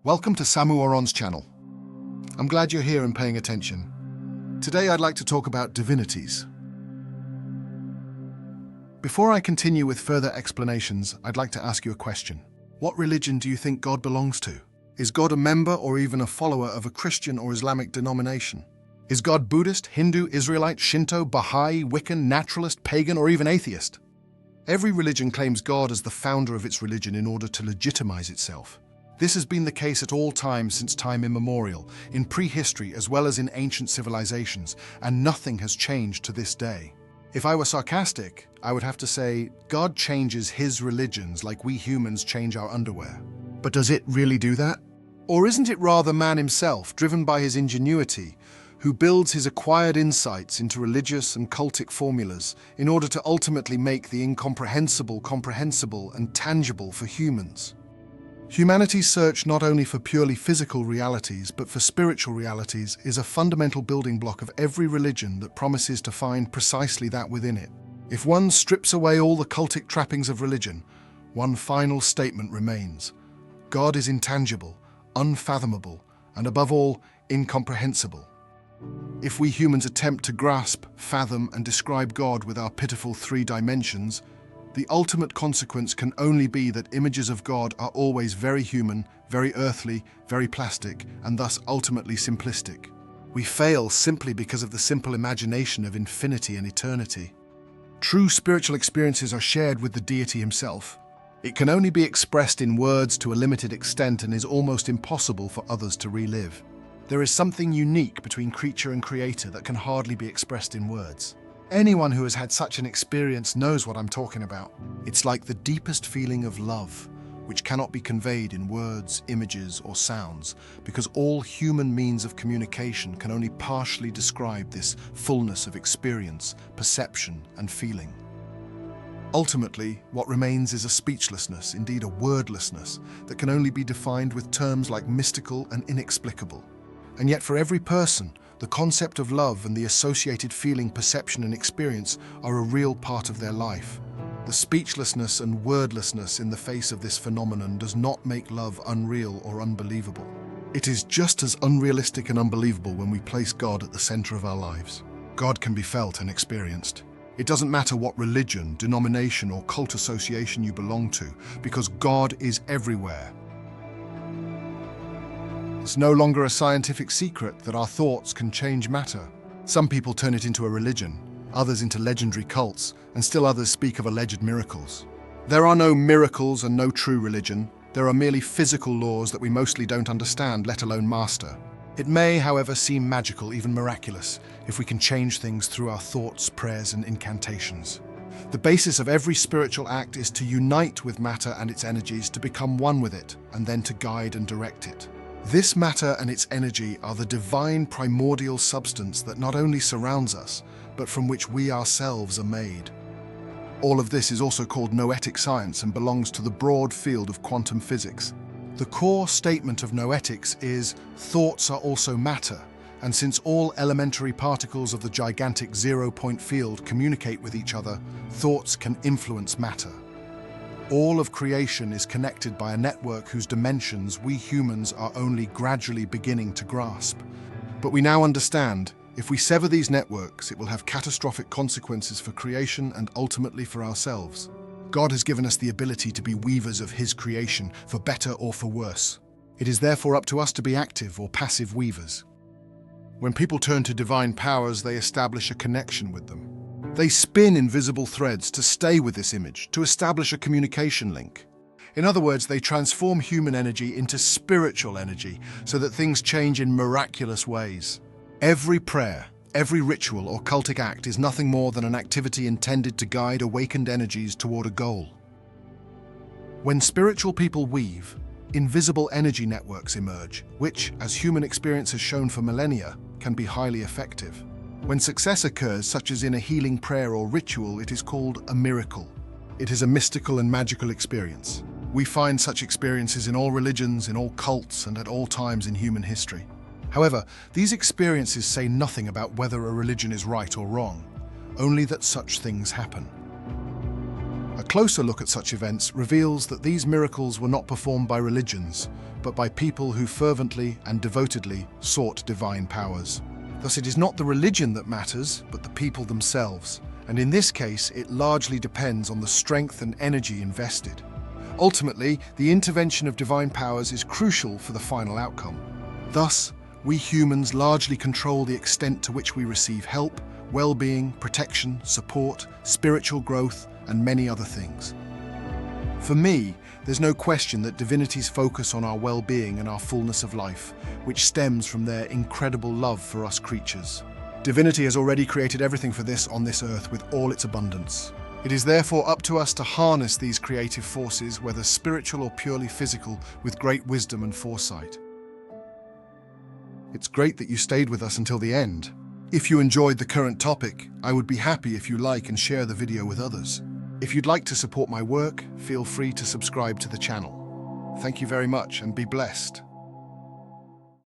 Welcome to Samu Oron's channel. I'm glad you're here and paying attention. Today I'd like to talk about divinities. Before I continue with further explanations, I'd like to ask you a question. What religion do you think God belongs to? Is God a member or even a follower of a Christian or Islamic denomination? Is God Buddhist, Hindu, Israelite, Shinto, Baha'i, Wiccan, naturalist, pagan, or even atheist? Every religion claims God as the founder of its religion in order to legitimize itself. This has been the case at all times since time immemorial, in prehistory as well as in ancient civilizations, and nothing has changed to this day. If I were sarcastic, I would have to say, God changes his religions like we humans change our underwear. But does it really do that? Or isn't it rather man himself, driven by his ingenuity, who builds his acquired insights into religious and cultic formulas in order to ultimately make the incomprehensible comprehensible and tangible for humans? Humanity's search not only for purely physical realities, but for spiritual realities is a fundamental building block of every religion that promises to find precisely that within it. If one strips away all the cultic trappings of religion, one final statement remains. God is intangible, unfathomable, and above all, incomprehensible. If we humans attempt to grasp, fathom, and describe God with our pitiful 3 dimensions, the ultimate consequence can only be that images of God are always very human, very earthly, very plastic, and thus ultimately simplistic. We fail simply because of the simple imagination of infinity and eternity. True spiritual experiences are shared with the deity himself. It can only be expressed in words to a limited extent and is almost impossible for others to relive. There is something unique between creature and creator that can hardly be expressed in words. Anyone who has had such an experience knows what I'm talking about. It's like the deepest feeling of love, which cannot be conveyed in words, images, or sounds, because all human means of communication can only partially describe this fullness of experience, perception, and feeling. Ultimately, what remains is a speechlessness, indeed a wordlessness, that can only be defined with terms like mystical and inexplicable. And yet for every person, the concept of love and the associated feeling, perception, and experience are a real part of their life. The speechlessness and wordlessness in the face of this phenomenon does not make love unreal or unbelievable. It is just as unrealistic and unbelievable when we place God at the center of our lives. God can be felt and experienced. It doesn't matter what religion, denomination, or cult association you belong to, because God is everywhere. It's no longer a scientific secret that our thoughts can change matter. Some people turn it into a religion, others into legendary cults, and still others speak of alleged miracles. There are no miracles and no true religion. There are merely physical laws that we mostly don't understand, let alone master. It may, however, seem magical, even miraculous, if we can change things through our thoughts, prayers, and incantations. The basis of every spiritual act is to unite with matter and its energies, to become one with it, and then to guide and direct it. This matter and its energy are the divine primordial substance that not only surrounds us, but from which we ourselves are made. All of this is also called noetic science and belongs to the broad field of quantum physics. The core statement of noetics is, thoughts are also matter, and since all elementary particles of the gigantic zero-point field communicate with each other, thoughts can influence matter. All of creation is connected by a network whose dimensions we humans are only gradually beginning to grasp. But we now understand, if we sever these networks, it will have catastrophic consequences for creation and ultimately for ourselves. God has given us the ability to be weavers of his creation, for better or for worse. It is therefore up to us to be active or passive weavers. When people turn to divine powers, they establish a connection with them. They spin invisible threads to stay with this image, to establish a communication link. In other words, they transform human energy into spiritual energy so that things change in miraculous ways. Every prayer, every ritual or cultic act is nothing more than an activity intended to guide awakened energies toward a goal. When spiritual people weave, invisible energy networks emerge, which, as human experience has shown for millennia, can be highly effective. When success occurs, such as in a healing prayer or ritual, it is called a miracle. It is a mystical and magical experience. We find such experiences in all religions, in all cults, and at all times in human history. However, these experiences say nothing about whether a religion is right or wrong, only that such things happen. A closer look at such events reveals that these miracles were not performed by religions, but by people who fervently and devotedly sought divine powers. Thus, it is not the religion that matters, but the people themselves. And in this case, it largely depends on the strength and energy invested. Ultimately, the intervention of divine powers is crucial for the final outcome. Thus, we humans largely control the extent to which we receive help, well-being, protection, support, spiritual growth, and many other things. For me, there's no question that divinities focus on our well-being and our fullness of life, which stems from their incredible love for us creatures. Divinity has already created everything for this on this earth with all its abundance. It is therefore up to us to harness these creative forces, whether spiritual or purely physical, with great wisdom and foresight. It's great that you stayed with us until the end. If you enjoyed the current topic, I would be happy if you like and share the video with others. If you'd like to support my work, feel free to subscribe to the channel. Thank you very much and be blessed.